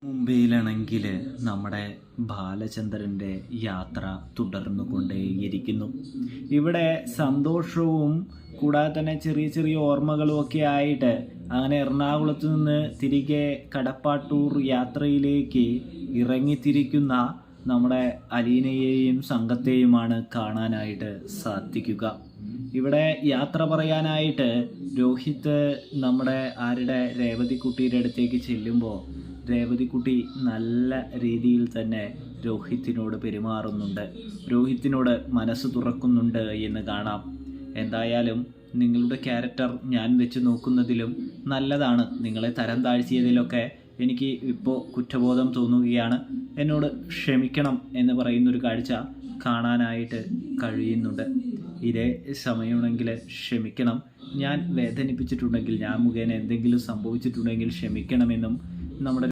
മുംബൈയിലാണെങ്കിൽ നമ്മുടെ ബാലചന്ദ്രൻ്റെ യാത്ര തുടർന്നു കൊണ്ടേയിരിക്കുന്നു. ഇവിടെ സന്തോഷവും കൂടാതെ തന്നെ ചെറിയ ചെറിയ ഓർമ്മകളും ഒക്കെ ആയിട്ട് അങ്ങനെ എറണാകുളത്ത് നിന്ന് തിരികെ കടപ്പാട്ടൂർ യാത്രയിലേക്ക് ഇറങ്ങിത്തിരിക്കുന്ന നമ്മുടെ അലീനയെയും സംഘത്തെയുമാണ് കാണാനായിട്ട് സാധിക്കുക. ഇവിടെ യാത്ര പറയാനായിട്ട് രോഹിത് നമ്മുടെ രേവതിക്കുട്ടിയുടെ അടുത്തേക്ക് ചെല്ലുമ്പോൾ രേവതിക്കുട്ടി നല്ല രീതിയിൽ തന്നെ രോഹിത്തിനോട് പെരുമാറുന്നുണ്ട്, രോഹിത്തിനോട് മനസ്സ് തുറക്കുന്നുണ്ട് എന്ന് കാണാം. എന്തായാലും നിങ്ങളുടെ ക്യാരക്ടർ ഞാൻ വെച്ച് നോക്കുന്നതിലും നല്ലതാണ്. നിങ്ങളെ തരം താഴ്ത്തിയതിലൊക്കെ എനിക്ക് ഇപ്പോൾ കുറ്റബോധം തോന്നുകയാണ്. എന്നോട് ക്ഷമിക്കണം എന്ന് പറയുന്നൊരു കാഴ്ച കാണാനായിട്ട് കഴിയുന്നുണ്ട്. ഇതേ സമയമാണെങ്കിൽ ക്ഷമിക്കണം, ഞാൻ വേദനിപ്പിച്ചിട്ടുണ്ടെങ്കിൽ, ഞാൻ മുഖേന എന്തെങ്കിലും സംഭവിച്ചിട്ടുണ്ടെങ്കിൽ ക്ഷമിക്കണമെന്നും നമ്മുടെ